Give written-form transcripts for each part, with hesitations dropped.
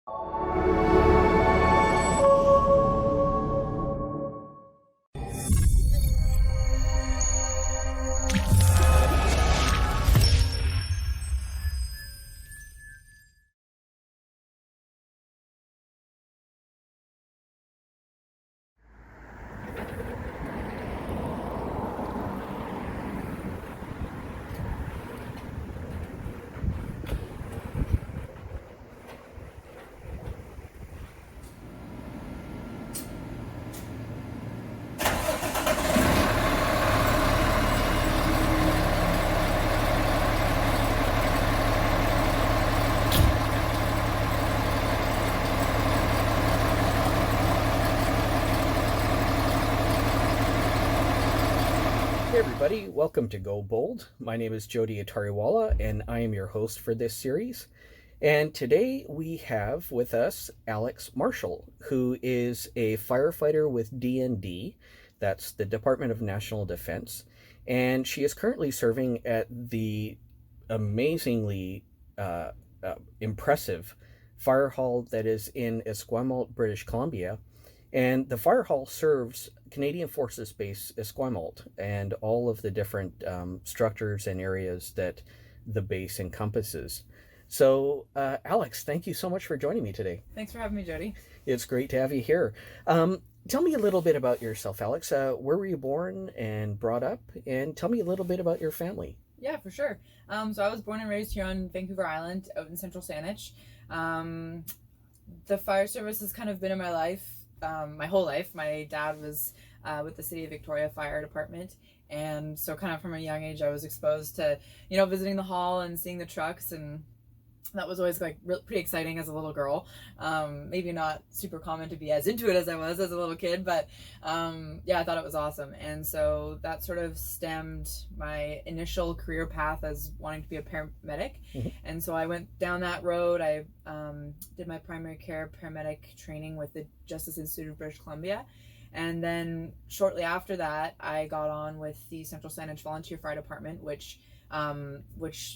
Hey everybody, welcome to Go Bold. My name is Jody Atariwala and I am your host for this series. And today we have with us Alex Marshall, who is a firefighter with D&D, that's the Department of National Defense, and she is currently serving at the amazingly impressive fire hall that is in Esquimalt, British Columbia. And the fire hall serves Canadian Forces Base Esquimalt and all of the different structures and areas that the base encompasses. So, Alex, thank you so much for joining me today. Thanks for having me, Jody. It's great to have you here. Tell me a little bit about yourself, Alex. Where were you born and brought up? And tell me a little bit about your family. Yeah, for sure. So I was born and raised here on Vancouver Island out in Central Saanich. The fire service has kind of been in my life my whole life. My dad was with the City of Victoria Fire Department, and so kind of from a young age I was exposed to, visiting the hall and seeing the trucks, and that was always pretty exciting as a little girl. Maybe not super common to be as into it as I was as a little kid, but yeah, I thought it was awesome. And so that sort of stemmed my initial career path as wanting to be a paramedic. Mm-hmm. And so I went down that road. I did my primary care paramedic training with the Justice Institute of British Columbia. And then shortly after that, I got on with the Central Saanich Volunteer Fire Department, which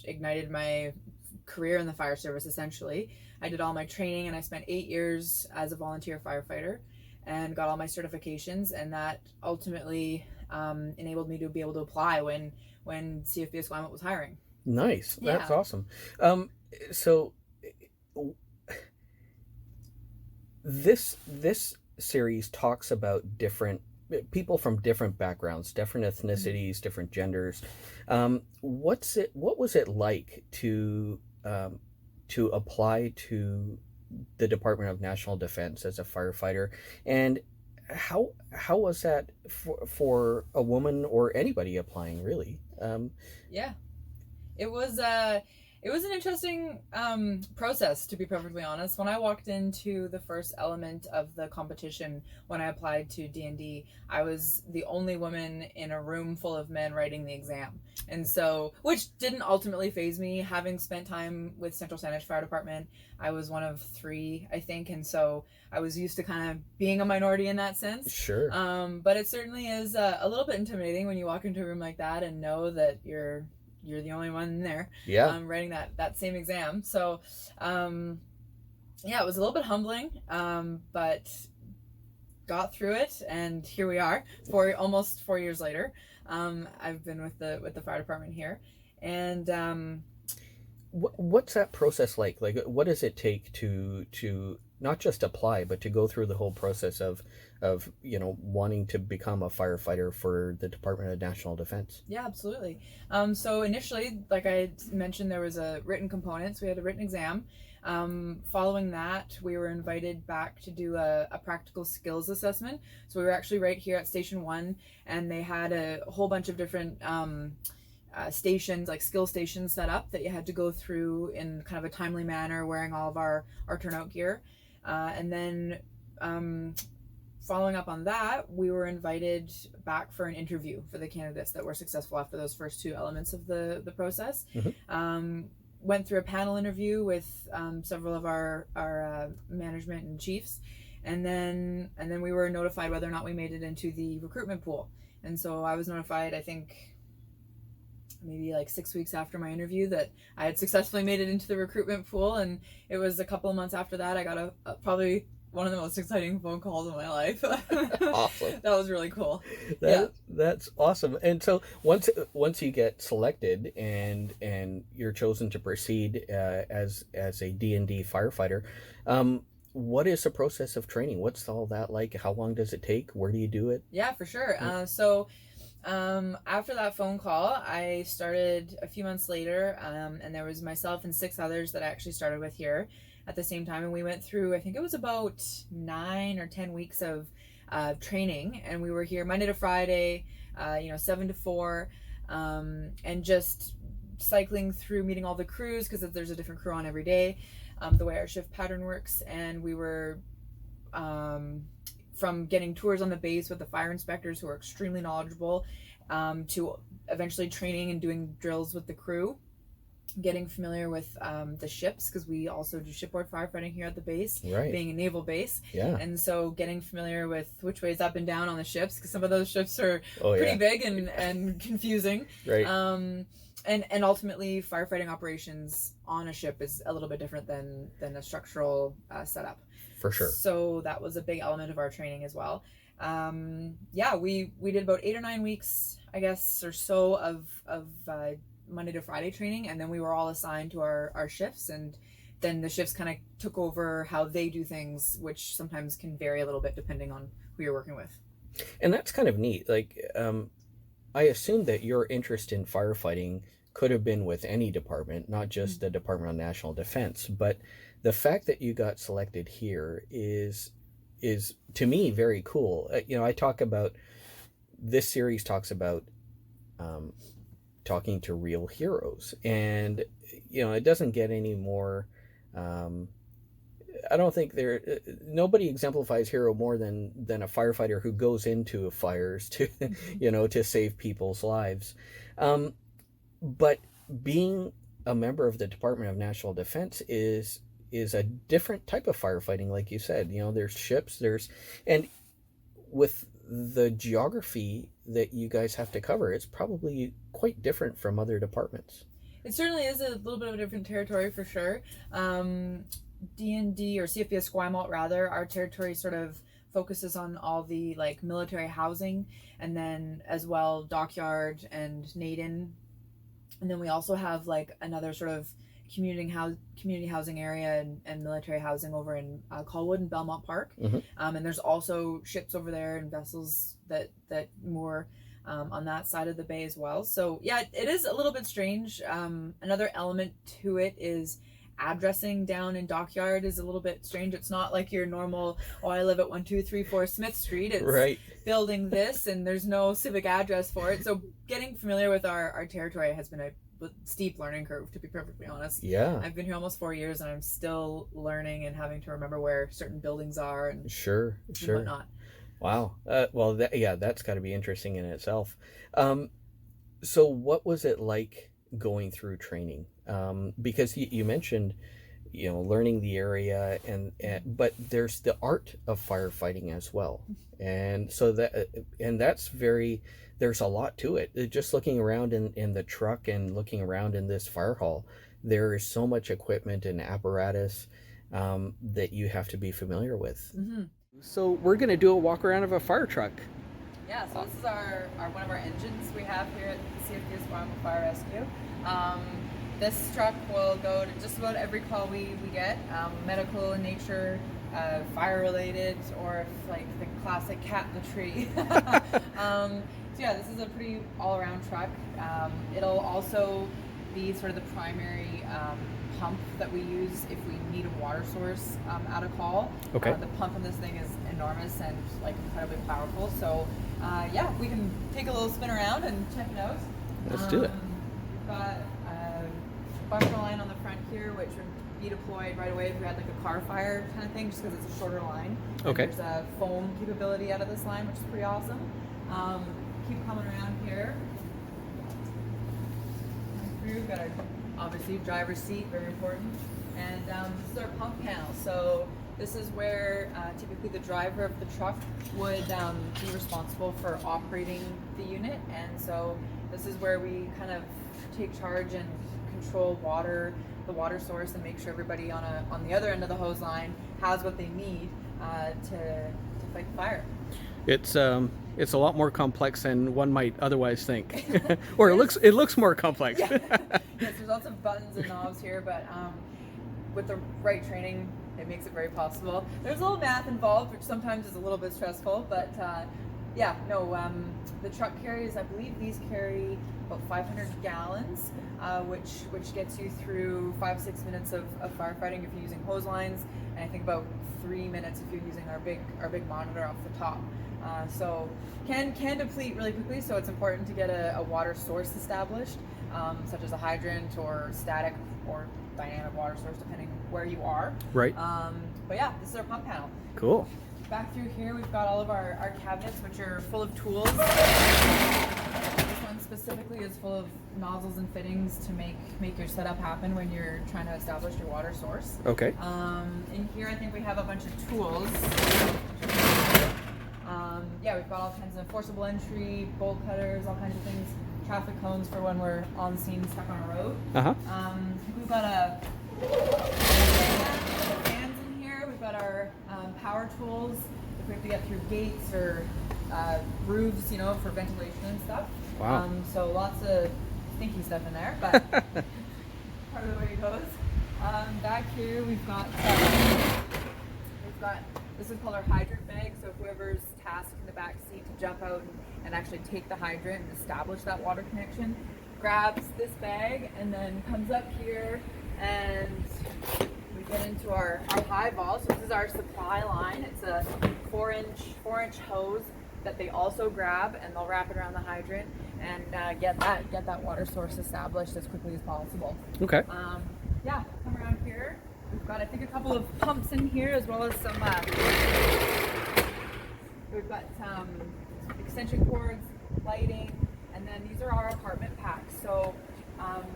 ignited my career in the fire service. Essentially, I did all my training and I spent 8 years as a volunteer firefighter and got all my certifications, and that ultimately enabled me to be able to apply when CFB Esquimalt was hiring. Nice. That's awesome. So this series talks about different people from different backgrounds, different ethnicities, mm-hmm. different genders. What was it like to apply to the Department of National Defense as a firefighter, and how was that for a woman or anybody applying, really? Yeah, it was an interesting process, to be perfectly honest. When I walked into the first element of the competition, when I applied to D&D, I was the only woman in a room full of men writing the exam. And so, which didn't ultimately faze me, having spent time with Central Saanich Fire Department. I was one of 3, I think, and so I was used to kind of being a minority in that sense. Sure. But it certainly is a little bit intimidating when you walk into a room like that and know that you're the only one in there, writing that same exam. So, yeah, it was a little bit humbling, but got through it, and here we are, almost 4 years later. I've been with the fire department here, and what's that process like? Like, what does it take to not just apply, but to go through the whole process of wanting to become a firefighter for the Department of National Defense? Yeah, absolutely. So initially, like I mentioned, there was a written component, so we had a written exam. Following that, we were invited back to do a practical skills assessment. So we were actually right here at Station 1, and they had a whole bunch of different stations, like skill stations set up that you had to go through in kind of a timely manner, wearing all of our turnout gear. And then following up on that, we were invited back for an interview for the candidates that were successful after those first 2 elements of the process. Mm-hmm. Went through a panel interview with several of our management and chiefs, and then we were notified whether or not we made it into the recruitment pool. And so I was notified, I think, maybe like 6 weeks after my interview that I had successfully made it into the recruitment pool. And it was a couple of months after that I got a probably one of the most exciting phone calls of my life. Awesome. That was really cool. That's awesome. And so once you get selected and you're chosen to proceed as a D&D firefighter, what is the process of training? What's all that like? How long does it take? Where do you do it? Yeah, for sure. So after that phone call, I started a few months later, and there was myself and 6 others that I actually started with here at the same time, and we went through, I think it was about 9 or 10 weeks of training, and we were here Monday to Friday, 7 to 4, and just cycling through, meeting all the crews, because there's a different crew on every day, the way our shift pattern works. And we were from getting tours on the base with the fire inspectors, who are extremely knowledgeable, to eventually training and doing drills with the crew, getting familiar with the ships, because we also do shipboard firefighting here at the base, Right. being a naval base. Yeah. And so getting familiar with which ways up and down on the ships, because some of those ships are Oh, pretty yeah. big and confusing. Right. And ultimately firefighting operations on a ship is a little bit different than a structural setup. For sure. So that was a big element of our training as well. We did about 8 or 9 weeks, I guess, or so of Monday to Friday training, and then we were all assigned to our shifts, and then the shifts kind of took over how they do things, which sometimes can vary a little bit depending on who you're working with. And that's kind of neat. Like, I assume that your interest in firefighting could have been with any department, not just the Department of National Defense. But the fact that you got selected here is to me very cool. I talk about, this series talks about talking to real heroes, and it doesn't get any more. I don't think nobody exemplifies hero more than a firefighter who goes into fires to to save people's lives. But being a member of the Department of National Defense is a different type of firefighting, like you said. There's ships, and with the geography that you guys have to cover, it's probably quite different from other departments. It certainly is a little bit of a different territory for sure. D&D, or CFB Esquimalt rather, our territory sort of focuses on all the like military housing, and then as well dockyard and Naden, and then we also have like another sort of community housing area and military housing over in Colwood and Belmont Park. And there's also ships over there and vessels that moor on that side of the bay as well. So yeah, it is a little bit strange. Another element to it is addressing down in Dockyard is a little bit strange. It's not like your normal, I live at 1234 Smith Street. It's right. Building this, and there's no civic address for it. So getting familiar with our territory has been a steep learning curve, to be perfectly honest. Yeah. I've been here almost 4 years, and I'm still learning and having to remember where certain buildings are and sure and whatnot. Wow. Well, that's got to be interesting in itself. So what was it like going through training? Because you mentioned, learning the area, but there's the art of firefighting as well. And so there's a lot to it. Just looking around in the truck and looking around in this fire hall, there is so much equipment and apparatus that you have to be familiar with. Mm-hmm. So we're going to do a walk around of a fire truck. Yeah, so this is our one of our engines we have here at CFB Esquimalt Fire Rescue. This truck will go to just about every call we get, medical in nature, fire related, or like the classic cat in the tree. So yeah, this is a pretty all-around truck. It'll also be sort of the primary pump that we use if we need a water source at a call. Okay. The pump on this thing is enormous and like incredibly powerful. So yeah, we can take a little spin around and check it out. Let's do it. We've got a bumper line on the front here, which would be deployed right away if we had like a car fire kind of thing, just because it's a shorter line. Okay. And there's a foam capability out of this line, which is pretty awesome. Keep coming around here. We've got our, obviously, driver's seat, very important. And this is our pump panel. So This is where typically the driver of the truck would be responsible for operating the unit, and so this is where we kind of take charge and control the water source, and make sure everybody on the other end of the hose line has what they need to fight the fire. It's a lot more complex than one might otherwise think, or it looks more complex. Yeah. Yes, there's lots of buttons and knobs here, but with the right training, it makes it very possible. There's a little math involved, which sometimes is a little bit stressful, but the truck carries, I believe these carry about 500 gallons, which gets you through 5-6 minutes of firefighting if you're using hose lines, and I think about 3 minutes if you're using our big monitor off the top. So can deplete really quickly, so it's important to get a water source established, such as a hydrant or static or dynamic water source, depending where you are. Right. But yeah, this is our pump panel. Cool. Back through here, we've got all of our cabinets, which are full of tools. This one specifically is full of nozzles and fittings to make your setup happen when you're trying to establish your water source. Okay. In here, I think we have a bunch of tools. We've got all kinds of forcible entry, bolt cutters, all kinds of things. Traffic cones for when we're on scene stuck on a road. We've got fans in here. We've got our power tools if we have to get through gates or roofs, for ventilation and stuff. Wow. So lots of stinky stuff in there, but part of the way it goes. Back here we've got this is called our hydrant bag. So whoever's tasked in the back seat to jump out and actually take the hydrant and establish that water connection grabs this bag and then comes up here, and we get into our high vol. So this is our supply line. It's a 4-inch hose that they also grab, and they'll wrap it around the hydrant and get that water source established as quickly as possible. Okay. Come around here. We've got, I think, a couple of pumps in here, as well as some. We've got some extension cords, lighting, and then these are our apartment packs. So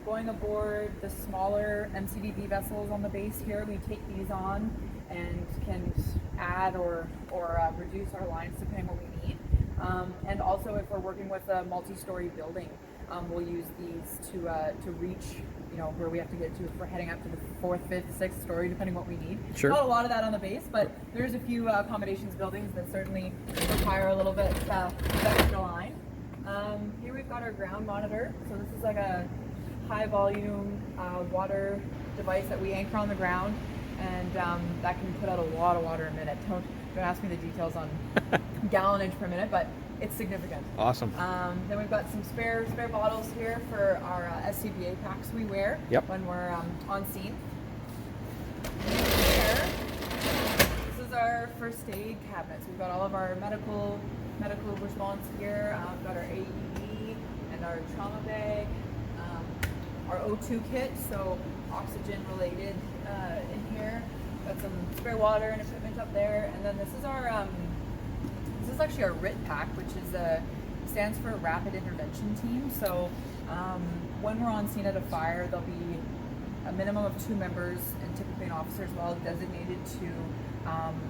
going aboard the smaller MCDV vessels on the base here, we take these on and can add or reduce our lines depending on what we need. And also, if we're working with a multi-story building, we'll use these to reach, where we have to get to if we're heading up to the 4th, 5th, 6th story, depending what we need. Sure. Not a lot of that on the base, but there's a few accommodations buildings that certainly require a little bit of extra line. Here we've got our ground monitor. So this is like a high volume water device that we anchor on the ground, and that can put out a lot of water a minute. Don't ask me the details on gallonage per minute, but it's significant. Awesome. Then we've got some spare bottles here for our SCBA packs we wear when we're on scene. Here, this is our first aid cabinets. We've got all of our medical response here. We've got our AED and our trauma bag, our O2 kit, so oxygen related in here. Got some spare water and equipment up there, and then this is our this is actually our RIT pack, which is stands for Rapid Intervention Team. So when we're on scene at a fire, there'll be a minimum of 2 members, and typically an officer as well, designated to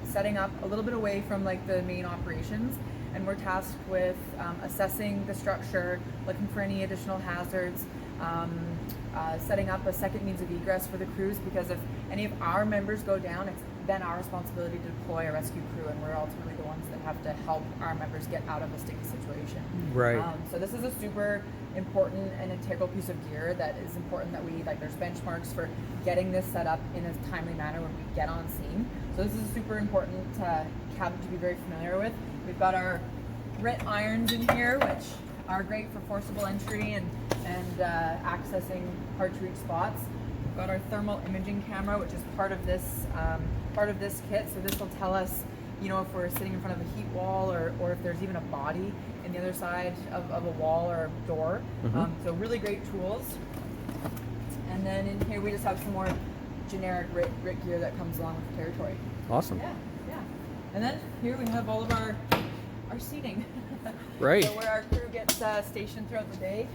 setting up a little bit away from like the main operations, and we're tasked with assessing the structure, looking for any additional hazards, setting up a second means of egress for the crews, because if any of our members go down, it's then our responsibility to deploy a rescue crew, and we're ultimately the ones that have to help our members get out of a sticky situation. Right. So this is a super important and integral piece of gear that is important that we, like, there's benchmarks for getting this set up in a timely manner when we get on scene. So this is a super important cabin to be very familiar with. We've got our RIT irons in here, which are great for forcible entry and accessing hard to reach spots. We've got our thermal imaging camera, which is part of this kit. So this will tell us, if we're sitting in front of a heat wall, or if there's even a body in the other side of a wall or a door. So really great tools. And then in here we just have some more generic RIT gear that comes along with the territory. Awesome. Yeah. And then here we have all of our seating. Right. So where our crew gets stationed throughout the day.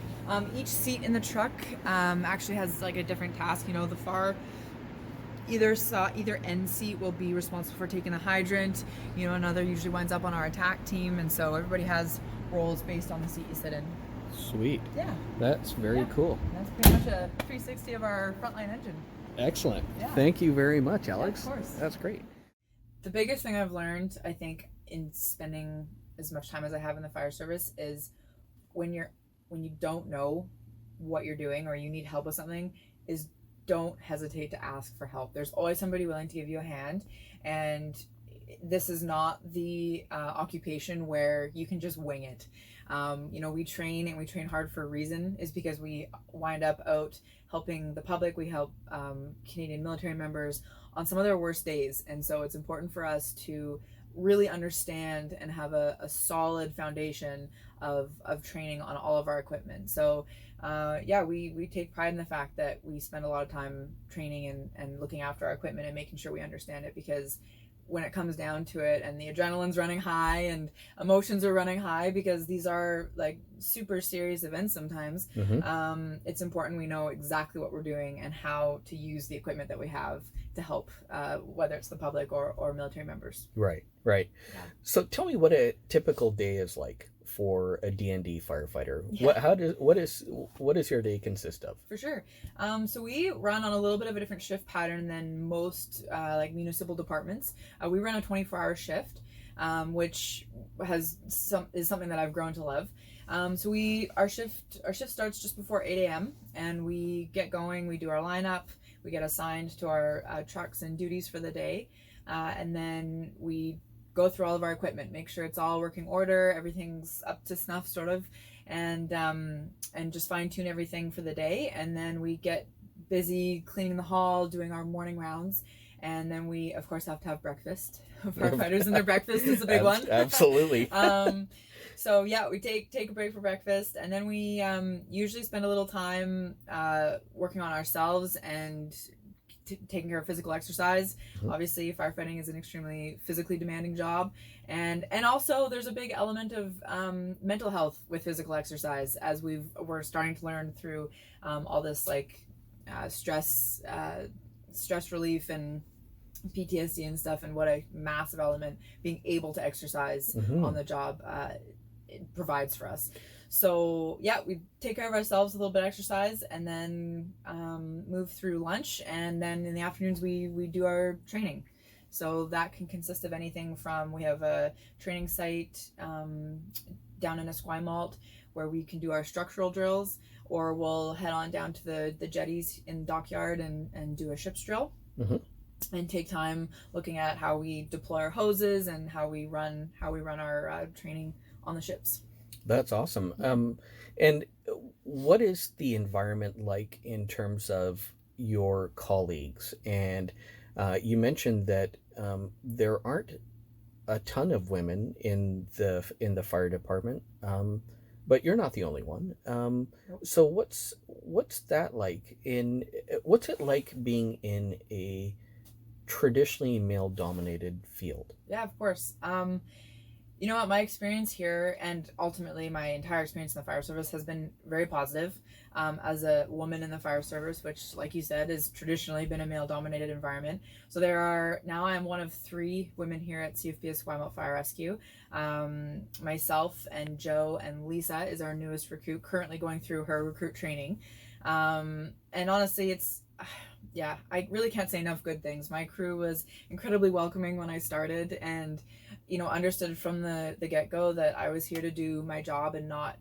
Each seat in the truck actually has like a different task. The either end seat will be responsible for taking the hydrant. Another usually winds up on our attack team, and so everybody has roles based on the seat you sit in. Sweet. Yeah. That's very cool. That's pretty much a 360 of our frontline engine. Excellent. Yeah. Thank you very much, Alex. Yeah, of course. That's great. The biggest thing I've learned, I think, in spending as much time as I have in the fire service is when you don't know what you're doing or you need help with something, is don't hesitate to ask for help. There's always somebody willing to give you a hand, and this is not the occupation where you can just wing it. We train, and we train hard for a reason, is because we wind up out helping the public. We help Canadian military members on some of their worst days, and so it's important for us to really understand and have a solid foundation of training on all of our equipment. So we take pride in the fact that we spend a lot of time training and looking after our equipment and making sure we understand it, because when it comes down to it and the adrenaline's running high and emotions are running high, because these are like super serious events sometimes, it's important we know exactly what we're doing and how to use the equipment that we have to help, whether it's the public or military members. Right. Yeah. So tell me what a typical day is like for a D&D firefighter. Yeah. What is your day consist of? For sure. So we run on a little bit of a different shift pattern than most like municipal departments. We run a 24-hour shift, which is something that I've grown to love. So our shift starts just before 8 a.m. and we get going. We do our lineup. We get assigned to our trucks and duties for the day, and then we go through all of our equipment, make sure it's all working order, everything's up to snuff sort of, and just fine tune everything for the day. And then we get busy cleaning the hall, doing our morning rounds, and then we of course have to have breakfast. Firefighters and their breakfast is a big one. Absolutely. So yeah, we take a break for breakfast, and then we usually spend a little time working on ourselves and taking care of physical exercise. Obviously, firefighting is an extremely physically demanding job, and also there's a big element of mental health with physical exercise, as we're starting to learn through all this like stress relief and PTSD and stuff, and what a massive element being able to exercise on the job it provides for us. So yeah, we take care of ourselves, a little bit of exercise, and then move through lunch, and then in the afternoons we do our training. So that can consist of anything from, we have a training site down in Esquimalt where we can do our structural drills, or we'll head on down to the jetties in the dockyard and do a ship's drill. And take time looking at how we deploy our hoses and how we run our training on the ships. That's awesome. And what is the environment like in terms of your colleagues? And you mentioned that there aren't a ton of women in the fire department, but you're not the only one. So what's that like? What's it like being in a traditionally male-dominated field? Yeah, of course. You know what, my experience here, and ultimately my entire experience in the fire service, has been very positive. As a woman in the fire service, which, like you said, has traditionally been a male-dominated environment. So now I'm one of 3 women here at CFB Esquimalt Fire Rescue. Myself and Joe and Lisa is our newest recruit, currently going through her recruit training. And honestly, I really can't say enough good things. My crew was incredibly welcoming when I started, and understood from the get-go that I was here to do my job and not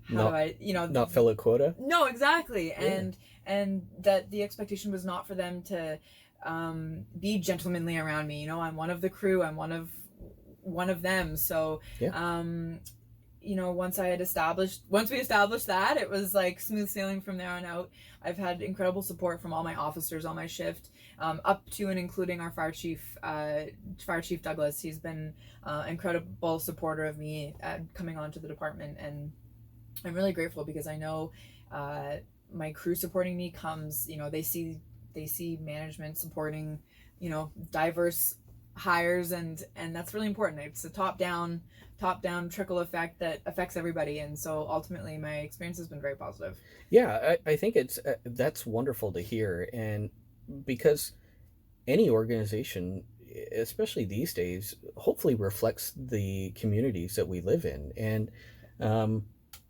not fill a quota. No, exactly. Yeah. And that the expectation was not for them to be gentlemanly around me. I'm one of the crew, I'm one of them. So Yeah. once we established that, it was like smooth sailing from there on out. I've had incredible support from all my officers on my shift, up to and including our fire chief Douglas. He's been incredible supporter of me coming onto the department, and I'm really grateful, because I know my crew supporting me comes, they see management supporting diverse hires, and that's really important. It's a top down trickle effect that affects everybody, and so ultimately my experience has been very positive. Yeah, I think it's that's wonderful to hear, and because any organization, especially these days, hopefully reflects the communities that we live in, and um,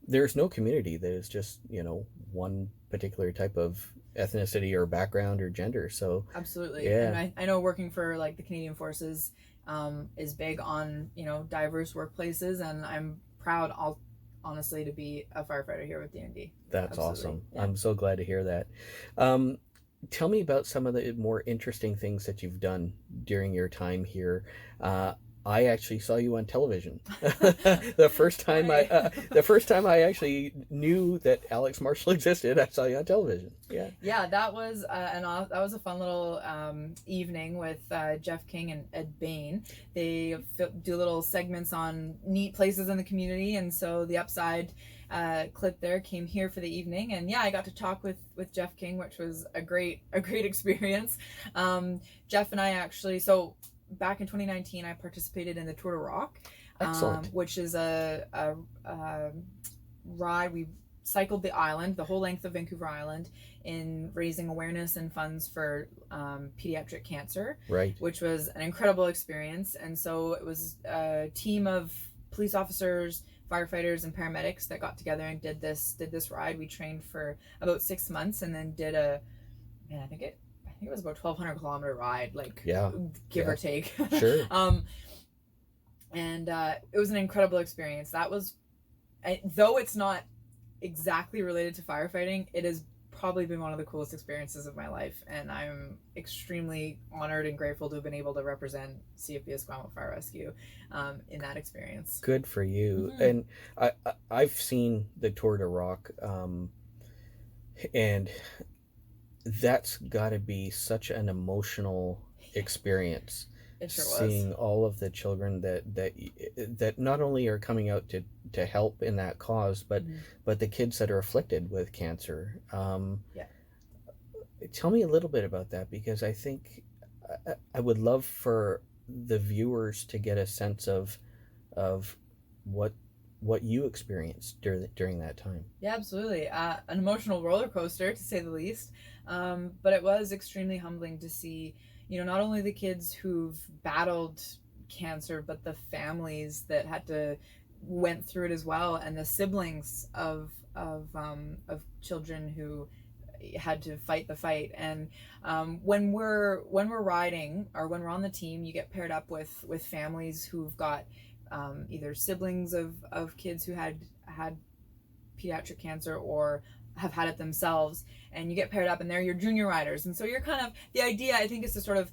there's no community that is just one particular type of ethnicity or background or gender. So Absolutely. yeah, And I know working for like the Canadian Forces is big on, diverse workplaces, and I'm proud, honestly, to be a firefighter here with DND. that's Absolutely. awesome. Yeah. I'm so glad to hear that. Um, Tell me about some of the more interesting things that you've done during your time here. Uh, I actually saw you on television. Funny. The first time I actually knew that Alex Marshall existed, I saw you on television. Yeah. Yeah, that was that was a fun little evening with Jeff King and Ed Bain. They do little segments on neat places in the community, and so the Upside clip there came here for the evening, and yeah, I got to talk with Jeff King, which was a great experience. Jeff and I actually, so back in 2019, I participated in the Tour de Rock, Excellent. which is a ride. We cycled the island, the whole length of Vancouver Island, in raising awareness and funds for pediatric cancer, Right. which was an incredible experience. And so it was a team of police officers, firefighters, and paramedics that got together and did this ride. We trained for about 6 months, and then did I think it was about 1,200-kilometer ride, like Yeah. give or take. Sure. And it was an incredible experience. That was, though it's not exactly related to firefighting, it has probably been one of the coolest experiences of my life, and I'm extremely honored and grateful to have been able to represent CFB Esquimalt Fire Rescue in that experience. Good for you. Mm-hmm. And I've seen the Tour de Rock, and that's got to be such an emotional experience. It sure Seeing was. all of the children that not only are coming out to help in that cause, but Mm-hmm. but the kids that are afflicted with cancer. Yeah. Tell me a little bit about that, because I think I would love for the viewers to get a sense of what you experienced during that time. Yeah, absolutely. An emotional roller coaster, to say the least. But it was extremely humbling to see, not only the kids who've battled cancer, but the families that went through it as well, and the siblings of children who had to fight the fight. And when we're riding, or when we're on the team, you get paired up with families who've got either siblings of kids who had pediatric cancer, or have had it themselves, and you get paired up, and they're your junior riders. And so you're kind of, the idea, I think, is to sort of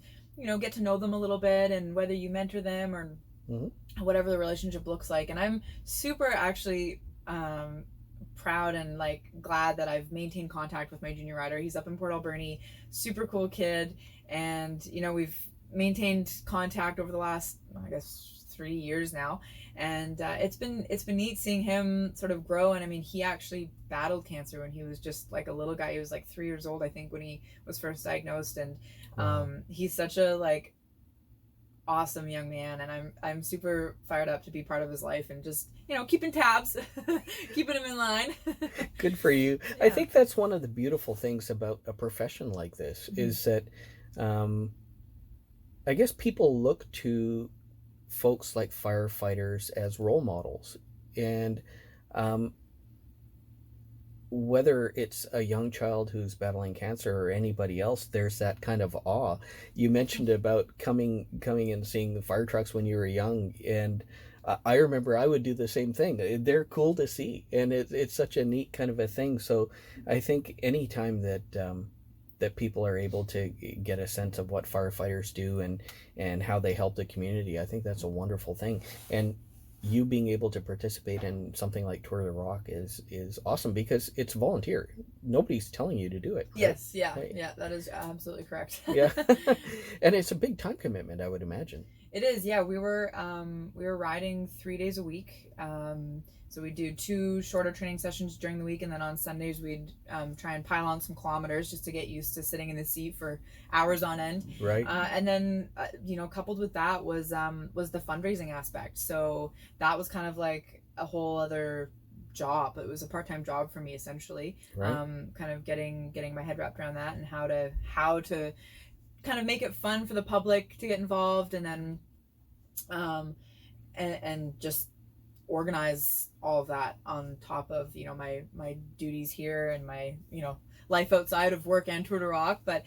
get to know them a little bit, and whether you mentor them or Mm-hmm. whatever the relationship looks like. And I'm super actually proud and glad that I've maintained contact with my junior rider. He's up in Port Alberni, super cool kid, and we've maintained contact over the last, I guess, 3 years now, and it's been neat seeing him sort of grow. And I mean, he actually battled cancer when he was just like a little guy. He was like 3 years old, I think, when he was first diagnosed, and he's such a awesome young man, and I'm super fired up to be part of his life, and just keeping tabs, keeping him in line. Good for you. Yeah. I think that's one of the beautiful things about a profession like this, Mm-hmm. is that I guess people look to folks like firefighters as role models, and whether it's a young child who's battling cancer or anybody else, there's that kind of awe. You mentioned about coming and seeing the fire trucks when you were young, and I remember I would do the same thing. They're cool to see, and it's such a neat kind of a thing. So I think anytime that people are able to get a sense of what firefighters do and how they help the community, I think that's a wonderful thing. And you being able to participate in something like Tour de Rock is awesome, because it's volunteer. Nobody's telling you to do it. Right? Yes, yeah, Right. yeah, that is absolutely correct. Yeah. And it's a big time commitment, I would imagine. It is, yeah. We were riding 3 days a week. So we do 2 shorter training sessions during the week, and then on Sundays we'd try and pile on some kilometers just to get used to sitting in the seat for hours on end. Right. And then coupled with that was the fundraising aspect. So that was kind of like a whole other job. It was a part-time job for me essentially. Right. Kind of getting my head wrapped around that and how to kind of make it fun for the public to get involved, and then and just organize all of that on top of my duties here and my life outside of work and Tour de Rock. But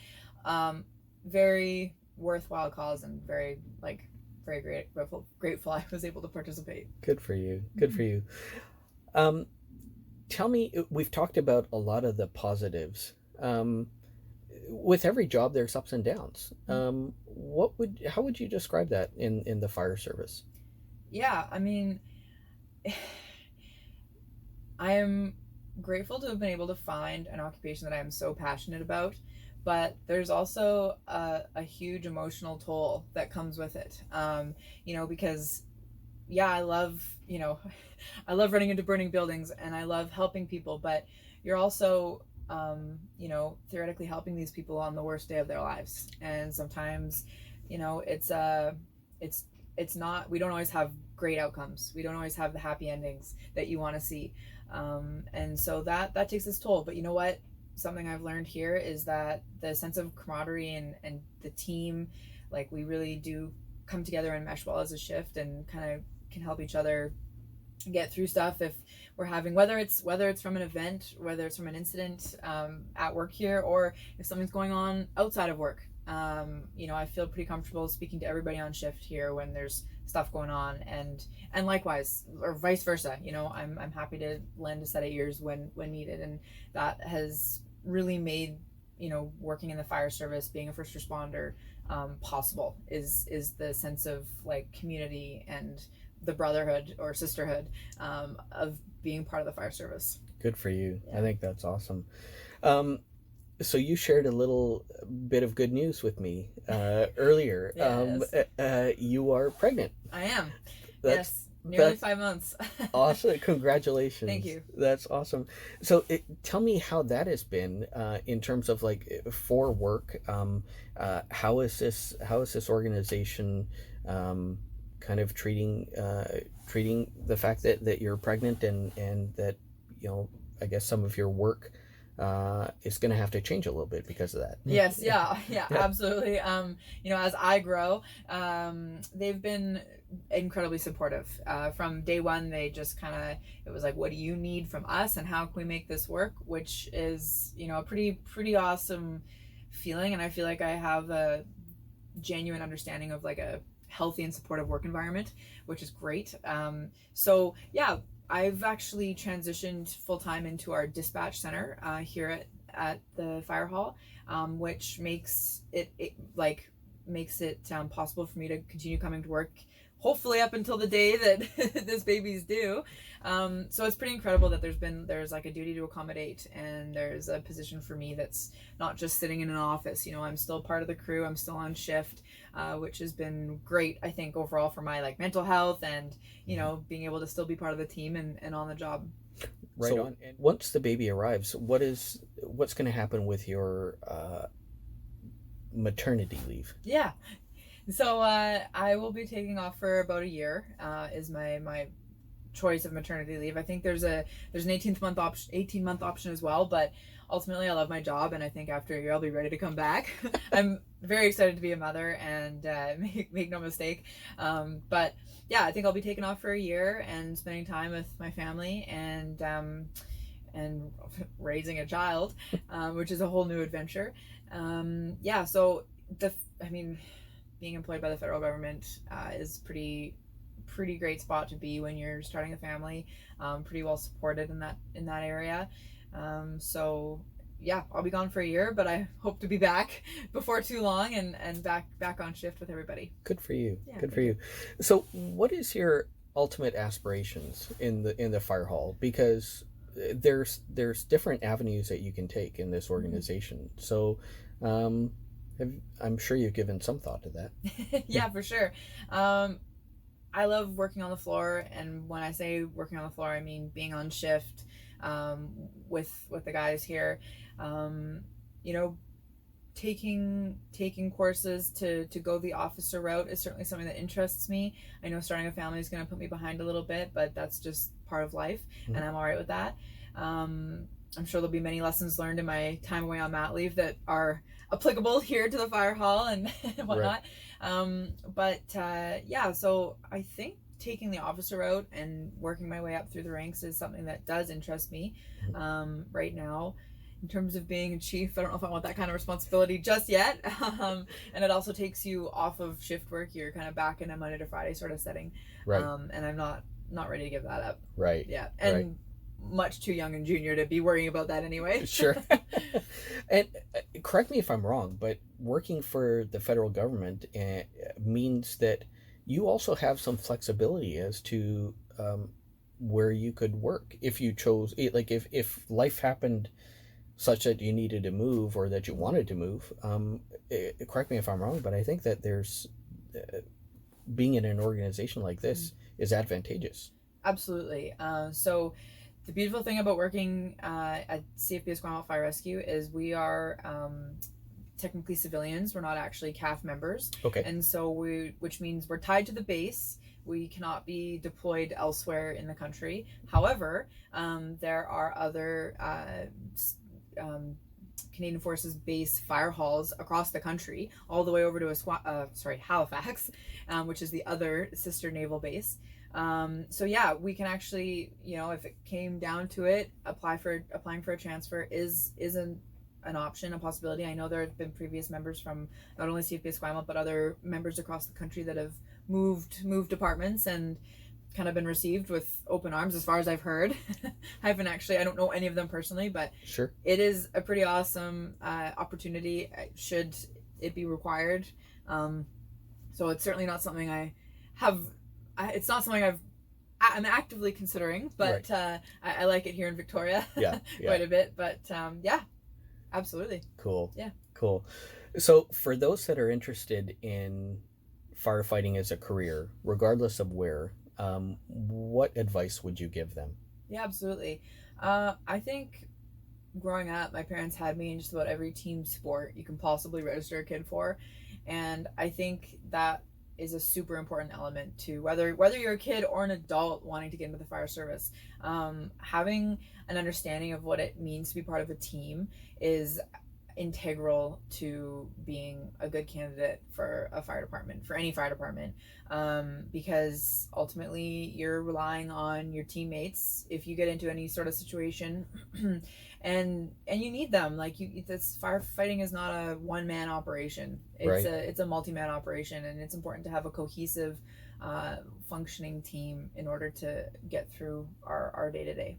very worthwhile cause, and very grateful I was able to participate. Good for you. Good for you. Tell me, we've talked about a lot of the positives. With every job there's ups and downs. How would you describe that in the fire service? Yeah, I mean, I am grateful to have been able to find an occupation that I am so passionate about, but there's also a huge emotional toll that comes with it. Because I love I love running into burning buildings, and I love helping people, but you're also theoretically helping these people on the worst day of their lives. And sometimes, it's not, we don't always have great outcomes. We don't always have the happy endings that you want to see. And so that takes its toll. But you know what? Something I've learned here is that the sense of camaraderie and the team, like, we really do come together and mesh well as a shift, and kind of can help each other get through stuff if we're having, whether it's from an event, whether it's from an incident at work here, or if something's going on outside of work. I feel pretty comfortable speaking to everybody on shift here when there's stuff going on, and likewise, or vice versa. I'm happy to lend a set of ears when needed, and that has really made working in the fire service, being a first responder, possible. Is the sense of like community and the brotherhood or sisterhood of being part of the fire service. Good for you. Yeah. I think that's awesome. So you shared a little bit of good news with me earlier. Yes. You are pregnant. I am. That's, nearly 5 months. Awesome. Congratulations. Thank you. That's awesome. So tell me how that has been in terms of like for work. How is this organization kind of treating the fact that you're pregnant, and that I guess some of your work is going to have to change a little bit because of that? Yes, yeah, absolutely. As I grow, they've been incredibly supportive. From day one, they just it was like, what do you need from us, and how can we make this work? Which is, a pretty awesome feeling, and I feel like I have a genuine understanding of like a healthy and supportive work environment, which is great. So yeah, I've actually transitioned full-time into our dispatch center here at the fire hall, which makes it possible for me to continue coming to work, hopefully up until the day that this baby's due. So it's pretty incredible that there's like a duty to accommodate, and there's a position for me that's not just sitting in an office. I'm still part of the crew, I'm still on shift, which has been great, I think, overall for my like mental health, and being able to still be part of the team and on the job. Right on. And once the baby arrives, what's going to happen with your maternity leave? Yeah. So I will be taking off for about a year. Is my choice of maternity leave. I think there's an 18-month option as well, but ultimately I love my job, and I think after a year I'll be ready to come back. I'm very excited to be a mother, and make no mistake. But yeah, I think I'll be taking off for a year and spending time with my family, and raising a child, which is a whole new adventure. So being employed by the federal government is pretty great spot to be when you're starting a family. Pretty well supported in that area. So yeah, I'll be gone for a year, but I hope to be back before too long, and back on shift with everybody. Good for you. Yeah, Good for you. So what is your ultimate aspirations in the fire hall? Because there's different avenues that you can take in this organization. So I'm sure you've given some thought to that. Yeah, for sure. I love working on the floor, and when I say working on the floor, I mean being on shift with the guys here. You know, taking courses to go the officer route is certainly something that interests me. I know starting a family is going to put me behind a little bit, but that's just part of life, and I'm all right with that. I'm sure there'll be many lessons learned in my time away on mat leave that are applicable here to the fire hall and whatnot. But yeah, so I think taking the officer route and working my way up through the ranks is something that does interest me right now. In terms of being a chief, I don't know if I want that kind of responsibility just yet. And it also takes you off of shift work. You're kind of back in a Monday to Friday sort of setting. Right. And I'm not ready to give that up. Right. Yeah. And much too young and junior to be worrying about that anyway. Sure. And correct me if I'm wrong, but working for the federal government means that you also have some flexibility as to where you could work if you chose, like if life happened such that you needed to move or that you wanted to move. Correct me if I'm wrong, but I think that there's being in an organization like this is advantageous. Absolutely. So the beautiful thing about working at CFB Esquimalt Fire Rescue is we are technically civilians. We're not actually CAF members. Okay. And so which means we're tied to the base. We cannot be deployed elsewhere in the country. However, there are other Canadian Forces base fire halls across the country, all the way over to Halifax, which is the other sister naval base. So yeah, we can actually, you know, if it came down to it, applying for a transfer is an option, a possibility. I know there have been previous members from not only CFB Esquimalt but other members across the country that have moved departments and kind of been received with open arms, as far as I've heard. I don't know any of them personally, but sure, it is a pretty awesome opportunity should it be required. So it's certainly not something it's not something I'm actively considering, but I like it here in Victoria quite a bit. But yeah, absolutely. Cool. Yeah. Cool. So for those that are interested in firefighting as a career, regardless of where, what advice would you give them? Yeah, absolutely. I think growing up, my parents had me in just about every team sport you can possibly register a kid for. And I think that is a super important element to whether you're a kid or an adult wanting to get into the fire service. Having an understanding of what it means to be part of a team is integral to being a good candidate for a fire department, for any fire department, because ultimately you're relying on your teammates if you get into any sort of situation. and you need them. This firefighting is not a one-man operation. It's a multi-man operation, and it's important to have a cohesive functioning team in order to get through our day-to-day.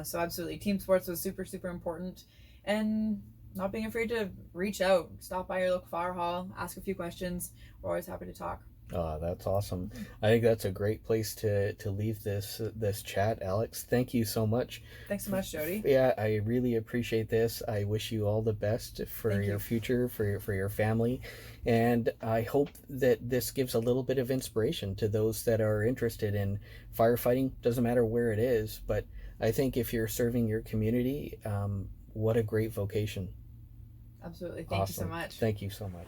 So absolutely, team sports was super important, and not being afraid to reach out, stop by your local fire hall, ask a few questions. We're always happy to talk. Oh, that's awesome. I think that's a great place to leave this chat, Alex. Thank you so much. Thanks so much, Jody. Yeah, I really appreciate this. I wish you all the best for your future, for your family. And I hope that this gives a little bit of inspiration to those that are interested in firefighting. Doesn't matter where it is, but I think if you're serving your community, what a great vocation. Absolutely. Thank you so much. Thank you so much.